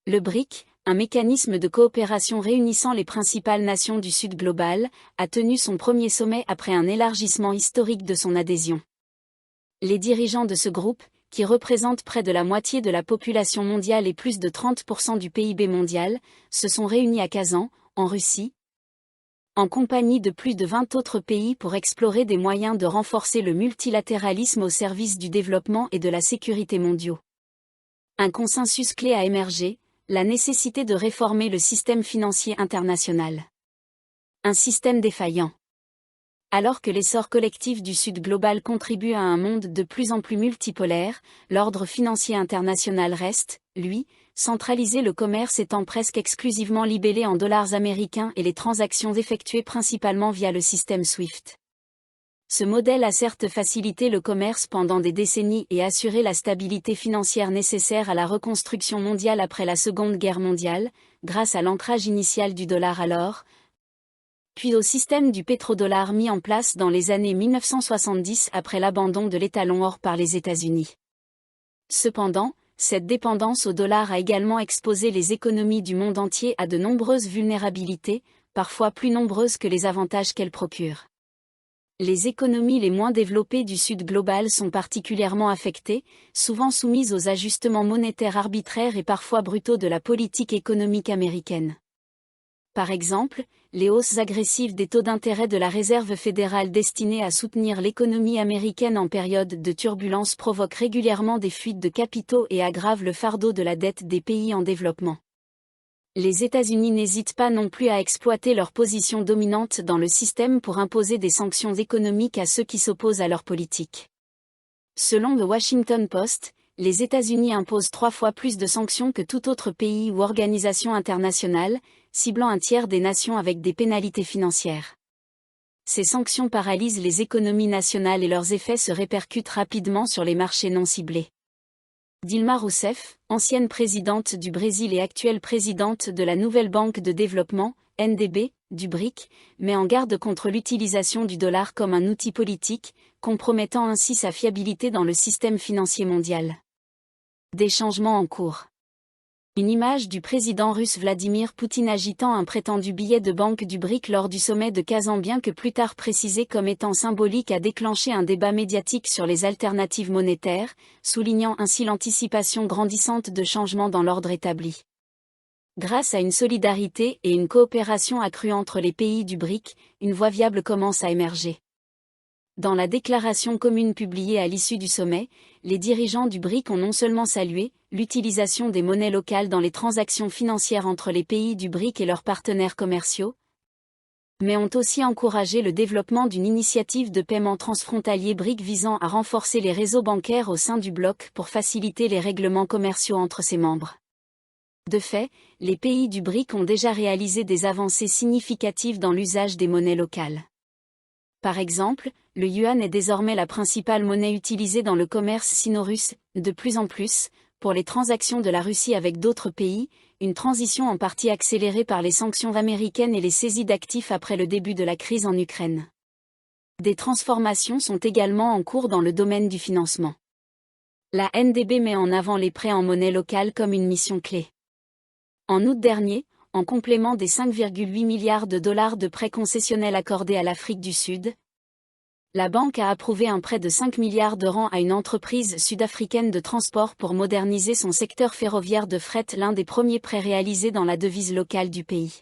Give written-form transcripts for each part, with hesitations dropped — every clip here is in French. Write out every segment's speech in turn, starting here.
Le BRIC, un mécanisme de coopération réunissant les principales nations du Sud global, a tenu son premier sommet après un élargissement historique de son adhésion. Les dirigeants de ce groupe, qui représentent près de la moitié de la population mondiale et plus de 30% du PIB mondial, se sont réunis à Kazan, en Russie, en compagnie de plus de 20 autres pays pour explorer des moyens de renforcer le multilatéralisme au service du développement et de la sécurité mondiaux. Un consensus clé a émergé, la nécessité de réformer le système financier international. Un système défaillant. Alors que l'essor collectif du Sud global contribue à un monde de plus en plus multipolaire, l'ordre financier international reste, lui, centralisé, le commerce étant presque exclusivement libellé en dollars américains et les transactions effectuées principalement via le système SWIFT. Ce modèle a certes facilité le commerce pendant des décennies et assuré la stabilité financière nécessaire à la reconstruction mondiale après la Seconde Guerre mondiale, grâce à l'ancrage initial du dollar alors, puis au système du pétrodollar mis en place dans les années 1970 après l'abandon de l'étalon or par les États-Unis. Cependant, cette dépendance au dollar a également exposé les économies du monde entier à de nombreuses vulnérabilités, parfois plus nombreuses que les avantages qu'elles procurent. Les économies les moins développées du Sud global sont particulièrement affectées, souvent soumises aux ajustements monétaires arbitraires et parfois brutaux de la politique économique américaine. Par exemple, les hausses agressives des taux d'intérêt de la Réserve fédérale destinée à soutenir l'économie américaine en période de turbulence provoquent régulièrement des fuites de capitaux et aggravent le fardeau de la dette des pays en développement. Les États-Unis n'hésitent pas non plus à exploiter leur position dominante dans le système pour imposer des sanctions économiques à ceux qui s'opposent à leur politique. Selon le Washington Post, les États-Unis imposent 3 fois plus de sanctions que tout autre pays ou organisation internationale, ciblant un tiers des nations avec des pénalités financières. Ces sanctions paralysent les économies nationales et leurs effets se répercutent rapidement sur les marchés non ciblés. Dilma Rousseff, ancienne présidente du Brésil et actuelle présidente de la Nouvelle Banque de Développement, NDB, du BRIC, met en garde contre l'utilisation du dollar comme un outil politique, compromettant ainsi sa fiabilité dans le système financier mondial. Des changements en cours. Une image du président russe Vladimir Poutine agitant un prétendu billet de banque du BRIC lors du sommet de Kazan, bien que plus tard précisé comme étant symbolique, a déclenché un débat médiatique sur les alternatives monétaires, soulignant ainsi l'anticipation grandissante de changements dans l'ordre établi. Grâce à une solidarité et une coopération accrue entre les pays du BRIC, une voie viable commence à émerger. Dans la déclaration commune publiée à l'issue du sommet, les dirigeants du BRIC ont non seulement salué l'utilisation des monnaies locales dans les transactions financières entre les pays du BRIC et leurs partenaires commerciaux, mais ont aussi encouragé le développement d'une initiative de paiement transfrontalier BRIC visant à renforcer les réseaux bancaires au sein du bloc pour faciliter les règlements commerciaux entre ses membres. De fait, les pays du BRIC ont déjà réalisé des avancées significatives dans l'usage des monnaies locales. Par exemple, le yuan est désormais la principale monnaie utilisée dans le commerce sino-russe, de plus en plus, pour les transactions de la Russie avec d'autres pays, une transition en partie accélérée par les sanctions américaines et les saisies d'actifs après le début de la crise en Ukraine. Des transformations sont également en cours dans le domaine du financement. La NDB met en avant les prêts en monnaie locale comme une mission clé. En août dernier, en complément des 5,8 milliards de dollars de prêts concessionnels accordés à l'Afrique du Sud, la banque a approuvé un prêt de 5 milliards de rands à une entreprise sud-africaine de transport pour moderniser son secteur ferroviaire de fret, l'un des premiers prêts réalisés dans la devise locale du pays.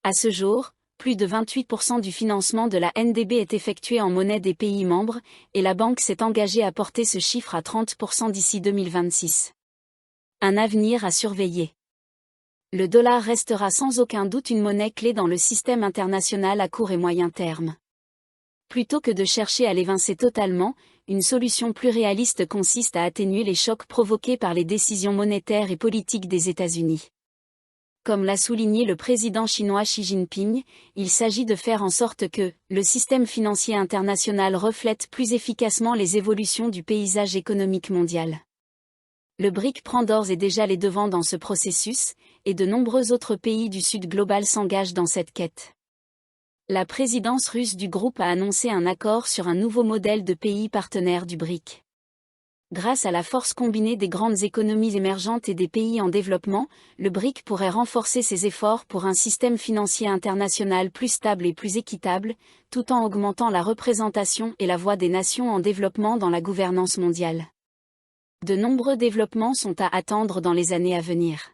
À ce jour, plus de 28% du financement de la NDB est effectué en monnaie des pays membres, et la banque s'est engagée à porter ce chiffre à 30% d'ici 2026. Un avenir à surveiller. Le dollar restera sans aucun doute une monnaie clé dans le système international à court et moyen terme. Plutôt que de chercher à l'évincer totalement, une solution plus réaliste consiste à atténuer les chocs provoqués par les décisions monétaires et politiques des États-Unis. Comme l'a souligné le président chinois Xi Jinping, il s'agit de faire en sorte que le système financier international reflète plus efficacement les évolutions du paysage économique mondial. Le BRIC prend d'ores et déjà les devants dans ce processus, et de nombreux autres pays du Sud global s'engagent dans cette quête. La présidence russe du groupe a annoncé un accord sur un nouveau modèle de pays partenaires du BRIC. Grâce à la force combinée des grandes économies émergentes et des pays en développement, le BRIC pourrait renforcer ses efforts pour un système financier international plus stable et plus équitable, tout en augmentant la représentation et la voix des nations en développement dans la gouvernance mondiale. De nombreux développements sont à attendre dans les années à venir.